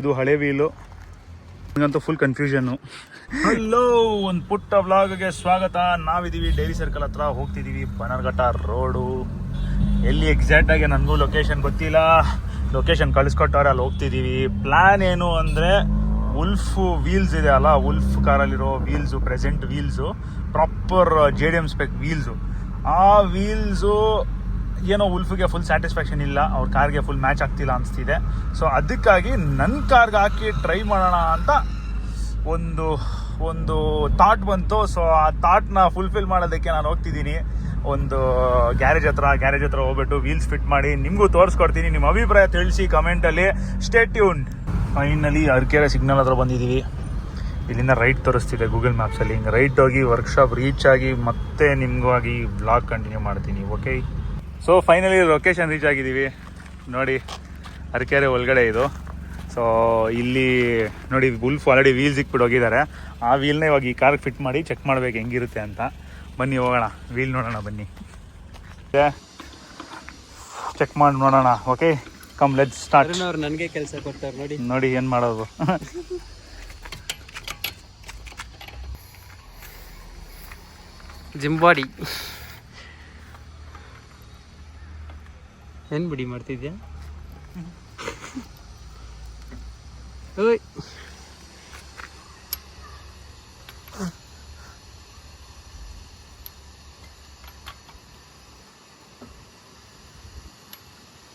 ಇದು ಹಳೆ ವೀಲು, ನನಗಂತೂ ಫುಲ್ ಕನ್ಫ್ಯೂಷನ್ನು. ಹಲೋ, ಒಂದು ಪುಟ್ಟ ವ್ಲಾಗ್ಗೆ ಸ್ವಾಗತ. ನಾವಿದ್ದೀವಿ ಡೈರಿ ಸರ್ಕಲ್ ಹತ್ರ, ಹೋಗ್ತಿದ್ದೀವಿ ಬನರ್ಘಟ್ಟ ರೋಡು. ಎಲ್ಲಿ ಎಕ್ಸಾಕ್ಟಾಗಿ ನನಗೂ ಲೊಕೇಶನ್ ಗೊತ್ತಿಲ್ಲ, ಲೊಕೇಶನ್ ಕಳಿಸ್ಕೊಟ್ಟವ್ರೆ, ಅಲ್ಲಿ ಹೋಗ್ತಿದ್ದೀವಿ. ಪ್ಲ್ಯಾನ್ ಏನು ಅಂದರೆ, ವುಲ್ಫ್ ವೀಲ್ಸ್ ಇದೆ ಅಲ್ಲ, ವುಲ್ಫ್ ಕಾರಲ್ಲಿರೋ wheels, present wheels, proper JDM spec wheels. ಆ ವೀಲ್ಸು ಏನೋ ವುಲ್ಫ್ಗೆ ಫುಲ್ ಸ್ಯಾಟಿಸ್ಫ್ಯಾಕ್ಷನ್ ಇಲ್ಲ, ಅವ್ರ ಕಾರ್ಗೆ ಫುಲ್ ಮ್ಯಾಚ್ ಆಗ್ತಿಲ್ಲ ಅನಿಸ್ತಿದೆ. ಸೊ ಅದಕ್ಕಾಗಿ ನನ್ನ ಕಾರ್ಗೆ ಹಾಕಿ ಟ್ರೈ ಮಾಡೋಣ ಅಂತ ಒಂದು ಥಾಟ್ ಬಂತು. ಸೊ ಆ ಥಾಟ್ನ ಫುಲ್ಫಿಲ್ ಮಾಡೋದಕ್ಕೆ ನಾನು ಹೋಗ್ತಿದ್ದೀನಿ ಒಂದು ಗ್ಯಾರೇಜ್ ಹತ್ರ ಹೋಗ್ಬಿಟ್ಟು ವೀಲ್ಸ್ ಫಿಟ್ ಮಾಡಿ ನಿಮಗೂ ತೋರಿಸ್ಕೊಡ್ತೀನಿ. ನಿಮ್ಮ ಅಭಿಪ್ರಾಯ ತಿಳಿಸಿ ಕಮೆಂಟಲ್ಲಿ. Stay tuned. Finally Arakere signal ಹತ್ರ ಬಂದಿದ್ದೀವಿ. ಇಲ್ಲಿಂದ ರೈಟ್ ತೋರಿಸ್ತಿದೆ ಗೂಗಲ್ ಮ್ಯಾಪ್ಸಲ್ಲಿ. ಹಿಂಗೆ ರೈಟ್ ಹೋಗಿ ವರ್ಕ್ಶಾಪ್ ರೀಚ್ ಆಗಿ ಮತ್ತೆ ನಿಮಗಾಗಿ ಬ್ಲಾಗ್ ಕಂಟಿನ್ಯೂ ಮಾಡ್ತೀನಿ. Okay, so finally location reach ಆಗಿದ್ದೀವಿ. ನೋಡಿ, ಅರಕೆರೆ ಒಳಗಡೆ ಇದು. ಸೊ ಇಲ್ಲಿ ನೋಡಿ, ವುಲ್ಫ್ ಆಲ್ರೆಡಿ ವೀಲ್ಸ್ ಇಕ್ಬಿಟ್ಟು ಹೋಗಿದ್ದಾರೆ. ಆ ವೀಲ್ನ ಇವಾಗ ಈ ಕಾರ್ಗೆ ಫಿಟ್ ಮಾಡಿ ಚೆಕ್ ಮಾಡಬೇಕು ಹೆಂಗಿರುತ್ತೆ ಅಂತ. ಬನ್ನಿ ಹೋಗೋಣ, ವೀಲ್ ನೋಡೋಣ ಬನ್ನಿ, ಚೆಕ್ ಮಾಡಿ ನೋಡೋಣ. Okay, come let's start. ನನಗೆ ಕೆಲಸ ಕೊಡ್ತಾರೆ ನೋಡಿ. ನೋಡಿ ಏನು ಮಾಡೋದು. ಜಿಮ್ ಬಾಡಿ ಏನು ಬಿಡಿ ಮಾಡ್ತಿದ್ಯಾ? ಓಯ್,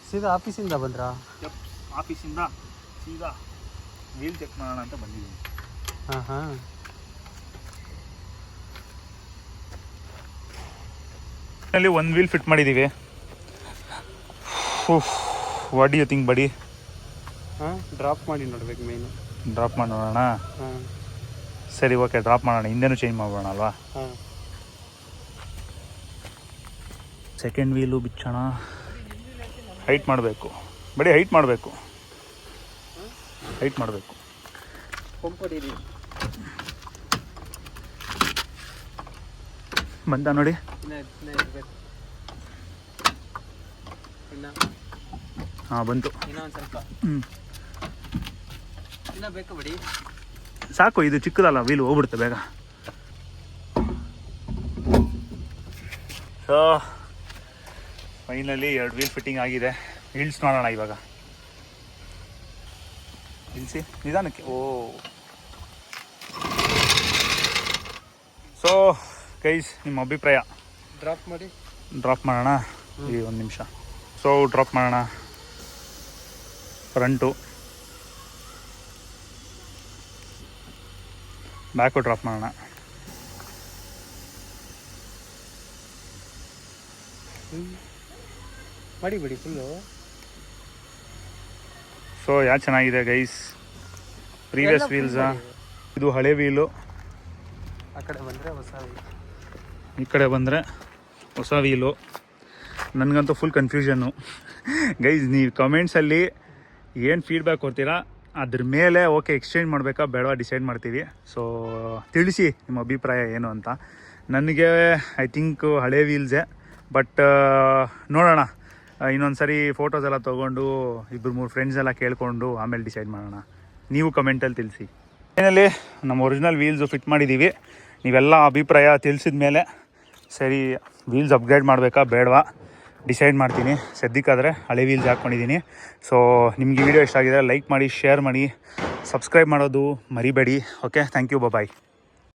ಸೀದಾ ಆಫೀಸಿಂದ ಬಂದ್ರಾ? ಆಫೀಸಿಂದ ಸೀದಾ ವೀಲ್ ಚೆಕ್ ಮಾಡೋಣ ಅಂತ ಬಂದಿದ್ದೀನಿ. ಹಾಂ, ಅಲ್ಲಿ ಒಂದು ವೀಲ್ ಫಿಟ್ ಮಾಡಿದ್ದೀವಿ. ವಾಟ್ ಡು ಯು ಥಿಂಕ್ ಬಡಿ? ಡ್ರಾಪ್ ಮಾಡಿ ನೋಡ್ಬೇಕು, ಮೇನು ಡ್ರಾಪ್ ಮಾಡಿ ನೋಡೋಣ. ಸರಿ, ಓಕೆ, ಡ್ರಾಪ್ ಮಾಡೋಣ. ಹಿಂದೆನೂ ಚೇಂಜ್ ಮಾಡೋಣ ಅಲ್ವಾ? Second wheel ಬಿಚ್ಚೋಣ. ಹೈಟ್ ಮಾಡಬೇಕು, ಬಡಿ ಹೈಟ್ ಮಾಡಬೇಕು. ಬಂತ ನೋಡಿ. ಹಾಂ, ಬಂತು. ಸಾಕು, ಇದು ಚಿಕ್ಕದಲ್ಲ, ವೀಲ್ ಹೋಗ್ಬಿಡುತ್ತೆ ಬೇಗ. ಸೊ ಫೈನಲಿ 2 ವೀಲ್ ಫಿಟ್ಟಿಂಗ್ ಆಗಿದೆ. ಇಳ್ಸಿ ನೋಡೋಣ ಇವಾಗ. ಇಳಿಸಿ ನಿಧಾನಕ್ಕೆ. ಸೊ ಗೈಸ್, ನಿಮ್ಮ ಅಭಿಪ್ರಾಯ? ಡ್ರಾಪ್ ಮಾಡೋಣ. ಈ 1 ನಿಮಿಷ. ಸೊ ಡ್ರಾಪ್ ಮಾಡೋಣ. ಫ್ರಂಟು, ಬ್ಯಾಕು ಡ್ರಾಪ್ ಮಾಡೋಣ. ಬಿಡಿ ಫುಲ್ಲು. ಸೊ ಯಾರು ಚೆನ್ನಾಗಿದೆ ಗೈಸ್? ಪ್ರೀವಿಯಸ್ ವೀಲ್ಸಾ? ಇದು ಹಳೆ ವೀಲು. ಆ ಕಡೆ ಬಂದರೆ ಹೊಸ ವೀಲ್, ಈ ಕಡೆ ಬಂದರೆ ಹೊಸ ವೀಲು. ನನಗಂತೂ ಫುಲ್ ಕನ್ಫ್ಯೂಷನ್ನು ಗೈಸ್. ನೀವು ಕಮೆಂಟ್ಸಲ್ಲಿ ಏನು ಫೀಡ್ಬ್ಯಾಕ್ ಕೊಡ್ತೀರಾ ಅದ್ರ ಮೇಲೆ ಓಕೆ ಎಕ್ಸ್ಚೇಂಜ್ ಮಾಡಬೇಕಾ ಬೇಡವಾ ಡಿಸೈಡ್ ಮಾಡ್ತೀವಿ. ಸೊ ತಿಳಿಸಿ ನಿಮ್ಮ ಅಭಿಪ್ರಾಯ ಏನು ಅಂತ. ನನಗೆ ಐ ಥಿಂಕ್ ಹಳೆ ವೀಲ್ಸೇ, ಬಟ್ ನೋಡೋಣ. ಇನ್ನೊಂದು ಸರಿ ಫೋಟೋಸ್ ಎಲ್ಲ ತೊಗೊಂಡು 2-3 ಫ್ರೆಂಡ್ಸ್ ಎಲ್ಲ ಕೇಳಿಕೊಂಡು ಆಮೇಲೆ ಡಿಸೈಡ್ ಮಾಡೋಣ. ನೀವು ಕಮೆಂಟಲ್ಲಿ ತಿಳಿಸಿ. ಫೈನಲಿ ನಮ್ಮ ಒರಿಜಿನಲ್ ವೀಲ್ಸು ಫಿಟ್ ಮಾಡಿದ್ದೀವಿ. ನೀವೆಲ್ಲ ಅಭಿಪ್ರಾಯ ತಿಳಿಸಿದ ಮೇಲೆ ಸರಿ ವೀಲ್ಸ್ ಅಪ್ಗ್ರೇಡ್ ಮಾಡಬೇಕಾ ಬೇಡವಾ ಡಿಸೈಡ್ ಮಾಡ್ತೀನಿ. ಸದ್ಯಕ್ಕಾದರೆ ಹಳೆ ವೀಲ್ಸ್ ಹಾಕ್ಕೊಂಡಿದ್ದೀನಿ. ಸೊ ನಿಮಗೆ ವಿಡಿಯೋ ಇಷ್ಟ ಆಗಿದೆ ಲೈಕ್ ಮಾಡಿ, ಶೇರ್ ಮಾಡಿ, ಸಬ್ಸ್ಕ್ರೈಬ್ ಮಾಡೋದು ಮರಿಬೇಡಿ. Okay, thank you, bye.